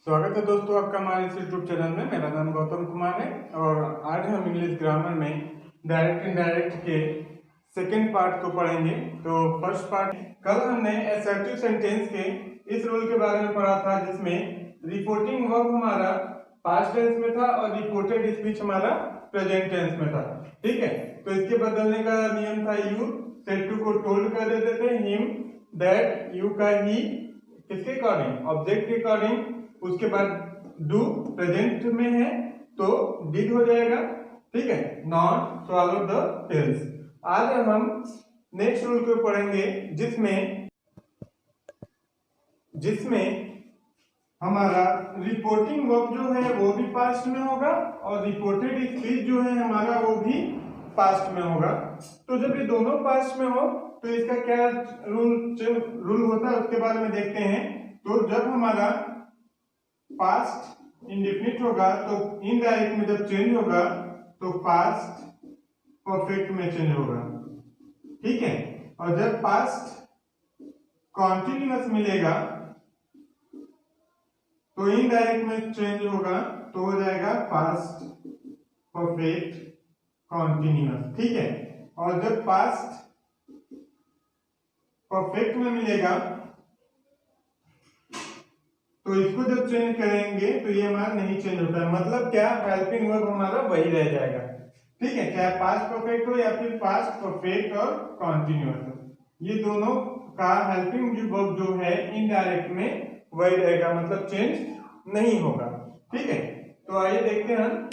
स्वागत है दोस्तों आपका हमारे इस यूट्यूब चैनल में। मेरा नाम गौतम कुमार है और आज हम इंग्लिश ग्रामर में डायरेक्ट इनडायरेक्ट के सेकेंड पार्ट को पढ़ेंगे। तो फर्स्ट पार्ट, कल हमने असर्टिव सेंटेंस के इस रूल के बारे में पढ़ा था जिसमें रिपोर्टिंग वर्ब हमारा पास्ट टेंस में था और रिपोर्टेड स्पीच हमारा प्रेजेंट टेंस में था। ठीक है, तो इसके बदलने का नियम था यू सेड टू को टोल्ड कर देते थे, हिम दैट, यू का ही किसके अकॉर्डिंग, ऑब्जेक्ट के अकॉर्डिंग, उसके बाद डू प्रेजेंट में है तो डिड हो जाएगा। ठीक है, नॉट स्वॉलो द पिल्स। आज हम नेक्स्ट रूल को पढ़ेंगे जिसमें हमारा रिपोर्टिंग वर्ब जो है वो भी पास्ट में होगा और रिपोर्टेड स्पीच जो है हमारा वो भी पास्ट में होगा। तो जब ये दोनों पास्ट में हो तो इसका क्या रूल होता है उसके बारे में देखते हैं। तो जब हमारा पास्ट इंडेफिनिट होगा तो इनडायरेक्ट में जब चेंज होगा तो पास्ट परफेक्ट में चेंज होगा। ठीक है, और जब पास्ट कॉन्टिन्यूअस मिलेगा तो इनडायरेक्ट में चेंज होगा तो हो जाएगा पास्ट परफेक्ट कॉन्टिन्यूअस। ठीक है, और जब पास्ट परफेक्ट में मिलेगा तो इसको जब चेंज करेंगे तो ये हमारा नहीं चेंज होता है। मतलब क्या, हेल्पिंग वर्ब हमारा वही रह जाएगा। ठीक है, चाहे पास्ट परफेक्ट हो या फिर पास्ट परफेक्ट और कॉन्टिन्यूअस हो, ये दोनों का हेल्पिंग वर्ब जो है इनडायरेक्ट में वही रहेगा, मतलब चेंज नहीं होगा। ठीक है, तो आइए देखते हैं।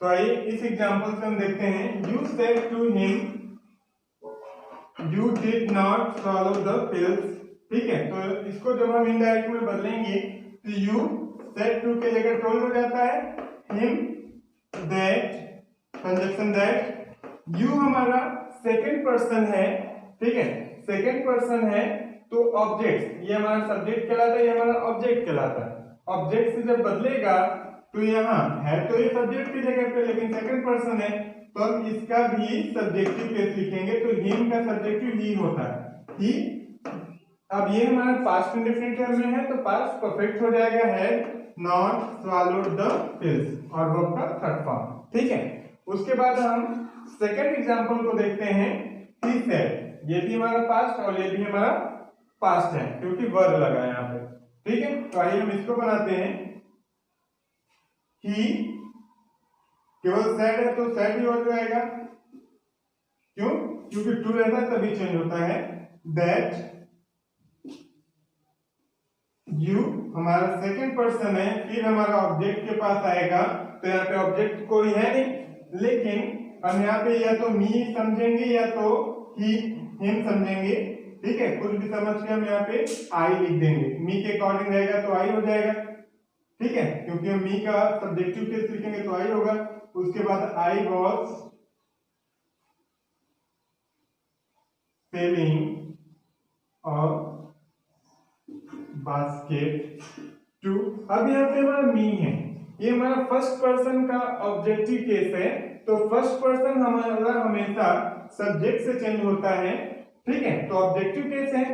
तो आइए इस एग्जांपल से हम देखते हैं। You said to him you did not swallow the pills. ठीक है, तो इसको जब हम इनडायरेक्ट में बदलेंगे तो यू सेड टू के जगह टोल्ड हो जाता है, him that, conjunction that. You हमारा सेकंड पर्सन है। ठीक है, सेकंड पर्सन है तो ऑब्जेक्ट, ये हमारा सब्जेक्ट कहलाता है, ये हमारा ऑब्जेक्ट कहलाता है। ऑब्जेक्ट से जब बदलेगा तो यहाँ है तो ये सब्जेक्ट की जगह पे, लेकिन सेकंड पर्सन है तो हम इसका भी सब्जेक्टिव केस लिखेंगे। तो हिम का सब्जेक्टिव ही होता है, ही। अब ये हमारा पास्ट इंडेफिनिट में है तो पास्ट परफेक्ट हो जाएगा, had not swallowed the pills, और वर्ब का थर्ड फॉर्म। ठीक है, उसके बाद हम सेकंड एग्जांपल को देखते हैं। ही सेड, ये भी हमारा पास्ट और ये भी हमारा पास्ट है क्योंकि वर्ब लगा है यहाँ पे। ठीक है, तो आइए हम इसको बनाते हैं। ही केवल सेड है तो सेड ही हो जाएगा, क्यों? क्योंकि टू रहता है तभी चेंज होता है। दैट, यू हमारा सेकंड पर्सन है, फिर हमारा ऑब्जेक्ट के पास आएगा तो यहाँ पे ऑब्जेक्ट कोई है नहीं, लेकिन हम यहाँ पे या तो मी समझेंगे या तो ही हिम समझेंगे। ठीक है, कुछ भी समझ के हम यहाँ पे आई लिख देंगे, मी के अकॉर्डिंग रहेगा तो आई हो जाएगा। ठीक है, क्योंकि हम मी का सब्जेक्टिव केस लिखेंगे तो आई होगा। उसके बाद आई वॉज सेलिंग और बास्केट टू। अब यहाँ पे हमारा मी है, ये हमारा फर्स्ट पर्सन का ऑब्जेक्टिव केस है, तो फर्स्ट पर्सन हमारा हमेशा सब्जेक्ट से चेंज होता है। ठीक है, तो ऑब्जेक्टिव केस है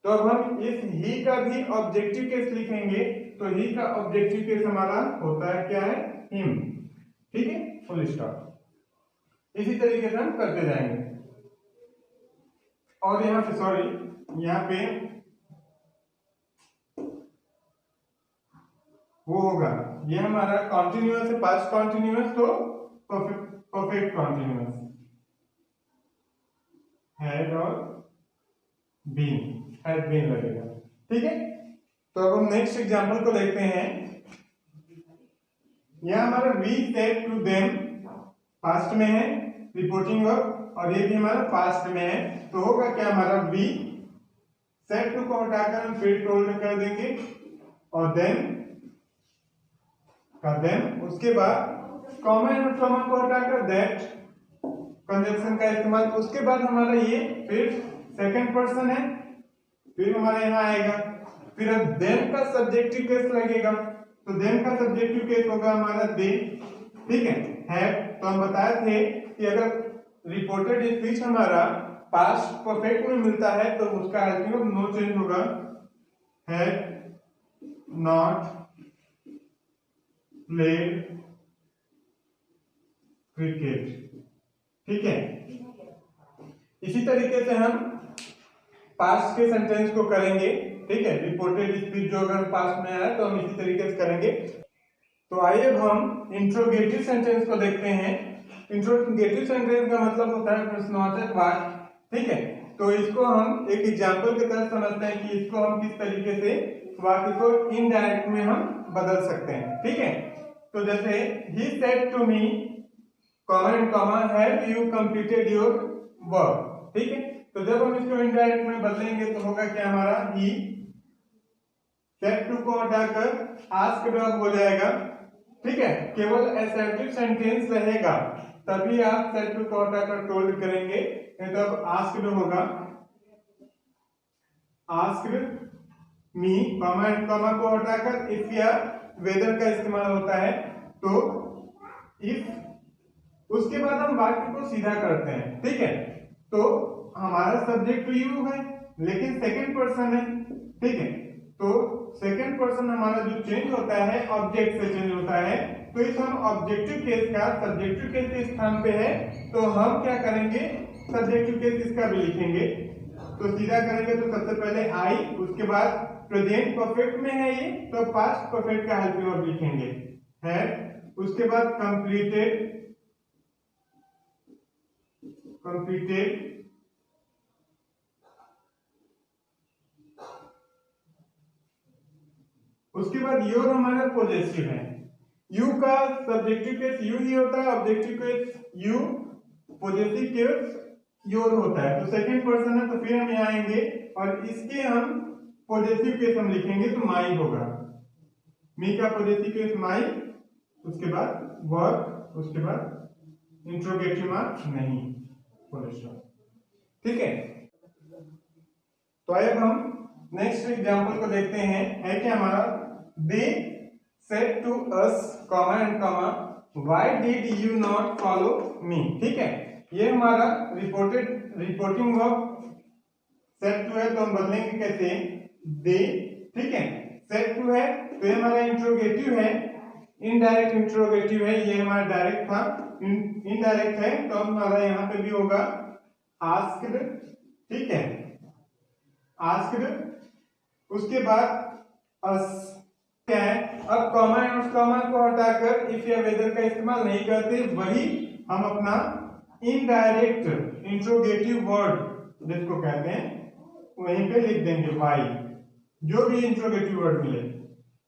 तो अब हम इस ही का भी ऑब्जेक्टिव केस लिखेंगे। तो ही का ऑब्जेक्टिव केस हमारा होता है क्या है, हिम। ठीक है, फुल स्टॉप। इसी तरीके से हम करते जाएंगे। और यहाँ पे सॉरी, यहाँ पे वो होगा, ये हमारा कॉन्टिन्यूअस है, पास्ट कॉन्टिन्यूअस तो परफेक्ट कॉन्टिन्यूअस, हैड और बीन, हैड बीन लगेगा। ठीक है, तो अब हम नेक्स्ट एग्जांपल को देखते हैं। यह हमारा we said to them past में है रिपोर्टिंग वर्ब, और ये भी हमारा पास्ट में है, तो होगा क्या, हमारा वी सेड टू को हटाकर हम फिर टोल्ड कर देंगे और देन का देन, उसके बाद कॉमा एंड कॉमा को हटाकर दैट, कंजक्शन का इस्तेमाल। उसके बाद हमारा ये फिर सेकंड पर्सन है, फिर हमारा यहाँ आएगा, फिर अब देम का सब्जेक्टिव केस लगेगा, तो देम का सब्जेक्टिव केस होगा हमारा दे। ठीक है, हैव, तो हम बताए थे कि अगर रिपोर्टेड स्पीच हमारा पास्ट परफेक्ट में मिलता है तो उसका हेल्पिंग वर्ब नो चेंज होगा। Had not played cricket. ठीक है, इसी तरीके से हम पास्ट के सेंटेंस को करेंगे। ठीक है, रिपोर्टेड स्पीच जो अगर पास्ट में आया तो हम इसी तरीके से करेंगे। तो आइए अब हम इंट्रोगेटिव सेंटेंस को देखते हैं। इंट्रोगेटिव सेंटेंस का मतलब होता है प्रश्नवाचक वाक्य। ठीक है, तो इसको हम एक एग्जांपल की तरह समझते हैं कि इसको हम किस तरीके से वाक्य को इनडायरेक्ट में हम बदल सकते हैं। ठीक है, तो जैसे he said to me comma and comma have you completed your work. ठीक है, तो जब हम इसको इनडायरेक्ट में बदलेंगे तो होगा क्या हमारा ही सेड टू को हटाकर आस्क्ड हो जाएगा। ठीक है, केवल असर्टिव सेंटेंस रहेगा तभी आप सेड टू को हटाकर टोल्ड करेंगे, नहीं तो अब आस्क्ड होगा। Asked me comma and comma को हटाकर इफ या वेदर का इस्तेमाल होता है। तो इफ, उसके बाद हम वाक्य को सीधा करते हैं। ठीक है, तो हमारा सब्जेक्ट तो यू है लेकिन सेकंड पर्सन है। ठीक है, तो सेकंड पर्सन हमारा जो चेंज होता है ऑब्जेक्ट से चेंज होता है। तो इस हम ऑब्जेक्टिव केस का सब्जेक्टिव केस के स्थान पे है तो हम क्या करेंगे, सब्जेक्टिव केस इसका भी लिखेंगे। तो सीधा करेंगे तो सबसे पहले आई, उसके बाद प्रेजेंट परफेक्ट में है ये तो पास्ट परफेक्ट का हेल्पिंग वर्ब लिखेंगे है, उसके बाद कंप्लीटेड, कंप्लीटेड, उसके बाद योर हमारा पॉजेसिव है। यू का सब्जेक्टिव केस यू ही होता है, objective case you, possessive case your होता है। तो सेकंड पर्सन है तो फिर हम यहाँ आएंगे और इसके हम पॉजेसिव केस हम लिखेंगे तो माई होगा। मी का पॉजेसिव केस माई, उसके बाद वर्क, उसके बाद इंट्रोगेटिव मार्क नहीं, ठीक है। तो अब हम नेक्स्ट एग्जांपल को देखते हैं। है क्या हमारा, they said to us comma and comma why did you not follow me. ठीक है, ये हमारा रिपोर्टिंग वर्ब सेड टू है तो हम बदलेंगे कैसे, दे। ठीक है, सेड टू है तो ये हमारा इंट्रोगेटिव है, इनडायरेक्ट इंट्रोगेटिव है, ये हमारा डायरेक्ट था, इनडायरेक्ट है तो हमारा यहाँ पे भी होगा आस्क्ड। ठीक है, आस्क्ड, उसके बाद अस क्या है, अब कॉमा एंड उस कॉमा को हटाकर इफ या वेदर का इस्तेमाल नहीं करते, वही हम अपना इनडायरेक्ट इंट्रोगेटिव वर्ड जिसको कहते हैं वहीं पे लिख देंगे वाई, जो भी इंट्रोगेटिव वर्ड मिले।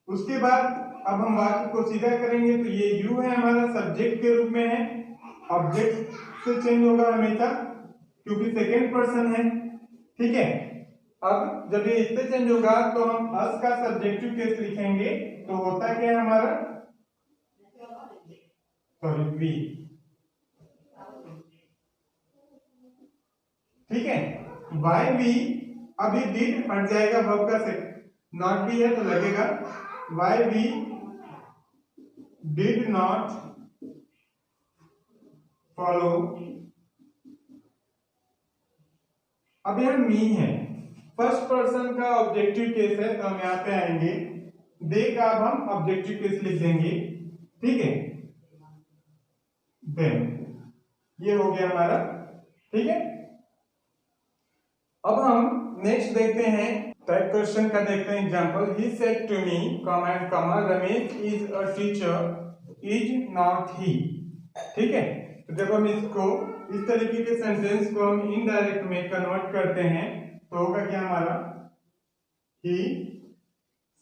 उसके बाद अब हम वाक्य को सीधा करेंगे तो ये यू है हमारा सब्जेक्ट के रूप में है, ऑब्जेक्ट से चेंज होगा हमेशा क्योंकि सेकेंड पर्सन है। ठीक है, अब जब ये इससे चेंज होगा तो हम अस का सब्जेक्टिव केस लिखेंगे तो होता क्या है हमारा, सॉरी वी। ठीक है, वाई वी, अभी डिड हट जाएगा वर्ब का से, नॉट भी है तो लगेगा why we did not follow. अब यह मी है, फर्स्ट पर्सन का ऑब्जेक्टिव केस है तो हम यहाँ पे आएंगे, दे का अब हम ऑब्जेक्टिव केस लिख देंगे। ठीक है, देन ये हो गया हमारा। ठीक है, अब हम नेक्स्ट देखते हैं, टाइप क्वेश्चन का देखते हैं example. He said to me comma and comma Ramesh is a teacher is not he. ठीक है, तो जब हम इसको इस तरीके के सेंटेंस को हम इनडायरेक्ट में कन्वर्ट करते हैं तो होगा क्या हमारा, ही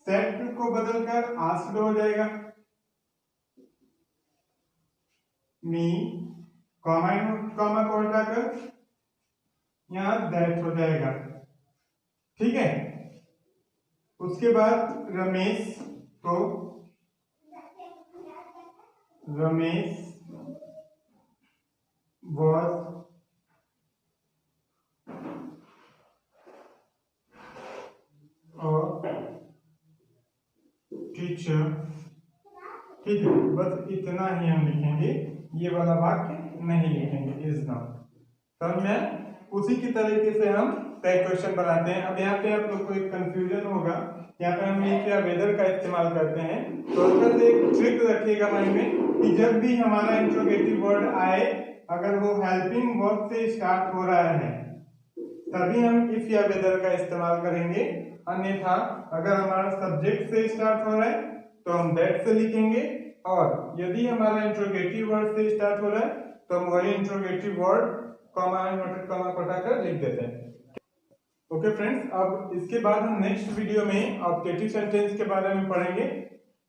सेड टू को बदलकर आस्क्ड हो जाएगा, मी कॉमा को हटाकर यहां दैट हो जाएगा। ठीक है, उसके बाद रमेश, तो रमेश was टीचर। ठीक है, बस इतना ही हम लिखेंगे, ये वाला वाक्य नहीं लिखेंगे इज नॉट। समझ में, उसी की तरीके से हम टाइप क्वेश्चन बनाते हैं। अब यहाँ पे आप लोग को एक कंफ्यूजन होगा यहाँ पे हम इफ या वेदर का इस्तेमाल करते हैं। तो उसका से एक ट्रिक रखिएगा माइंड में कि जब भी हमारा इंट्रोगेटिव वर्ड आए, अगर वो हेल्पिंग वर्ब से स्टार्ट हो रहा है तभी हम इफ या वेदर का इस्तेमाल करेंगे, अन्यथा अगर हमारा सब्जेक्ट से स्टार्ट हो रहा है तो हम दैट से लिखेंगे, और यदि हमारा इंट्रोगेटिव वर्ड से स्टार्ट हो रहा है तो हम वही interrogative word comma inverted comma हटाकर लिख देते हैं। ओके फ्रेंड्स, अब इसके बाद हम नेक्स्ट वीडियो में ऑब्जेक्टिव सेंटेंस के बारे में पढ़ेंगे।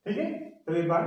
ठीक है, चलिए बाय।